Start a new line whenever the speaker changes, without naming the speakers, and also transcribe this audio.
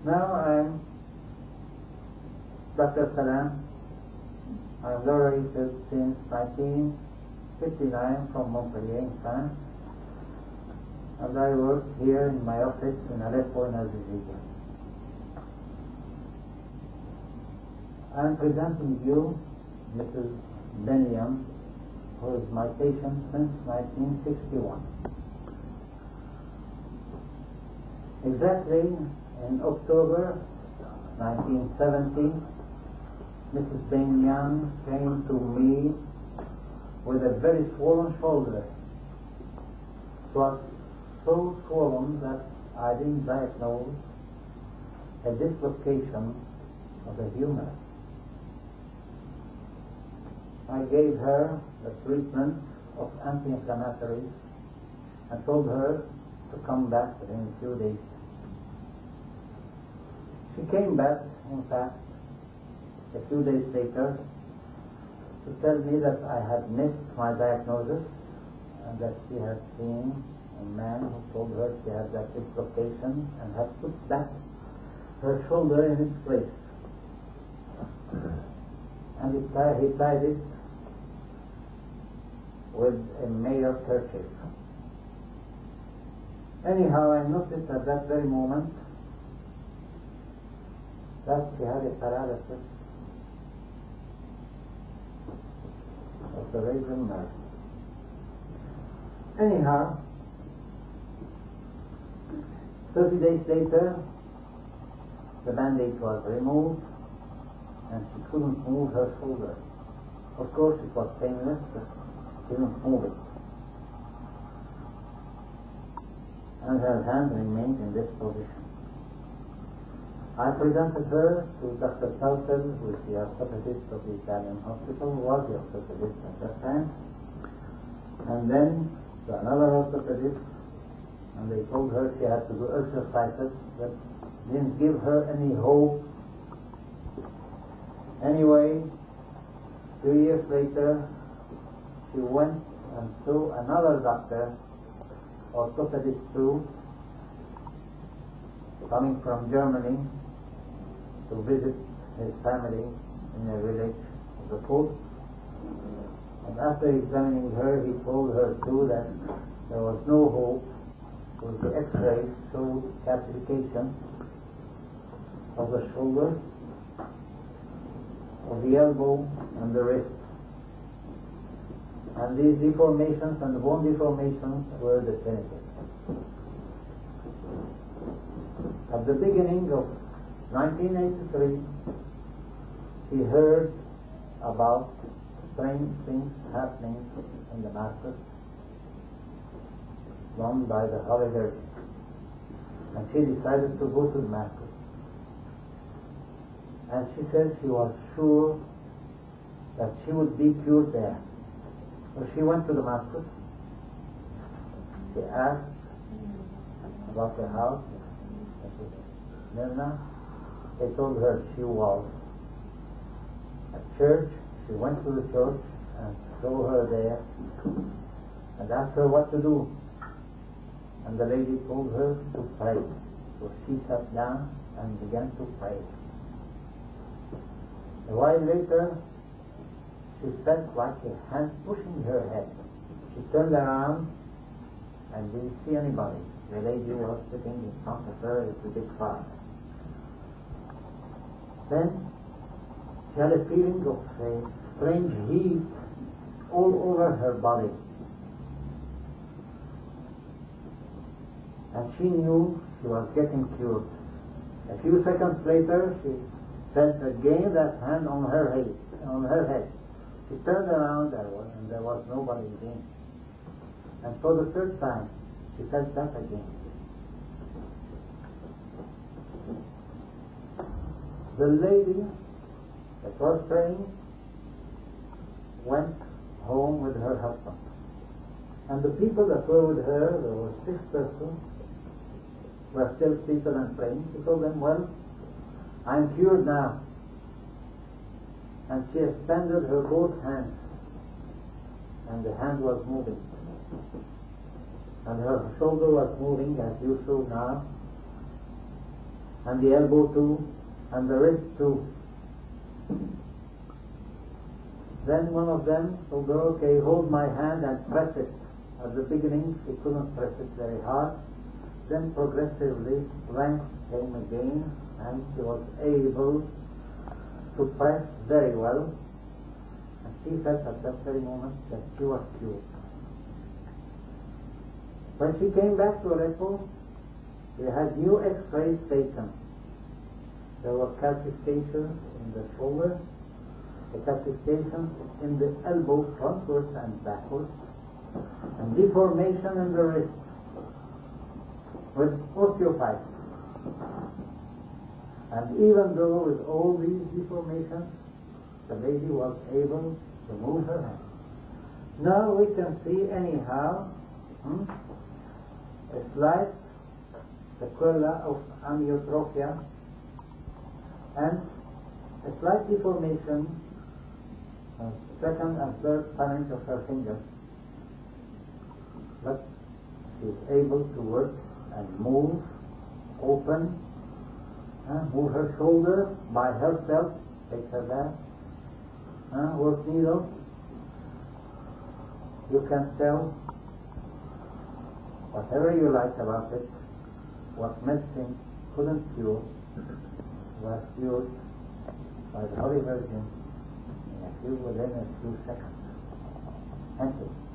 Now I'm Dr. Salam. I'm graduated since 1959 from Montpellier in France, and I work here in my office in Aleppo in Algeria. I'm presenting you Mrs. Beniam, who is my patient since 1961. Exactly in October 1970, Mrs. Beniam came to me with a very swollen shoulder. It was so swollen that I didn't diagnose a dislocation of the humerus. I gave her the treatment of anti-inflammatories and told her to come back within a few days. She came back, in fact, a few days later to tell me that I had missed my diagnosis and that she had seen a man who told her she had that dislocation and had put back her shoulder in its place. And he tied it with a mayor kerchief. Anyhow, I noticed at that very moment that she had a paralysis of the radial nerve. Anyhow, 30 days later, the bandage was removed and she couldn't move her shoulder. Of course, it was painless, but she couldn't move it. And her hand remained in this position. I presented her to Dr. Sauter, who is the orthopedist of the Italian hospital, who was the orthopedist at that time, and then to another orthopedist, and they told her she had to do exercises that didn't give her any hope. Anyway, 2 years later, she went and saw another doctor, orthopedist too, coming from Germany to visit his family in a village of the coast. And after examining her, he told her too that there was no hope, because the x-rays showed calcification of the shoulder, of the elbow and the wrist. And these deformations and the bone deformations were definitive. At the beginning of 1983, she heard about strange things happening in Damascus done by the Holy Virgin. And she decided to go to Damascus. And she said she was sure that she would be cured there. So she went to Damascus. She asked about the house, Mrs. Mirna. They told her she was at church. She went to the church and saw her there and asked her what to do. And the lady told her to pray. So she sat down and began to pray. A while later, she felt like a hand pushing her head. She turned around and didn't see anybody. The lady was sitting in front of her at the big fire. Then she had a feeling of a strange heat all over her body. And she knew she was getting cured. A few seconds later, she felt again that hand on her head. She turned around and there was nobody again. And for the third time, she felt that again. The lady that was praying went home with her husband. And the people that were with her, there were 6 persons, were still seated and praying. She told them, well, I'm cured now. And she extended her both hands, and the hand was moving. And her shoulder was moving as you saw now. and the elbow too, and the wrist too. Then one of them told her, okay, hold my hand and press it. At the beginning, she couldn't press it very hard. Then progressively, strength came again, and she was able to press very well. And she felt at that very moment that she was cured. When she came back to Aleppo, they had new X-rays taken. There were calcifications in the shoulder, the calcifications in the elbow frontwards and backwards, and deformation in the wrist with osteophytes. And even though with all these deformations, the lady was able to move her hand. Now we can see anyhow a slight sequela of amyotrophia and a slight deformation of second and third parent of her fingers. But she is able to work and move, open, move her shoulder by herself, take her back, work needle. You can tell whatever you like about it. What medicine couldn't cure was cured by the Holy Virgin within a few seconds. Thank you.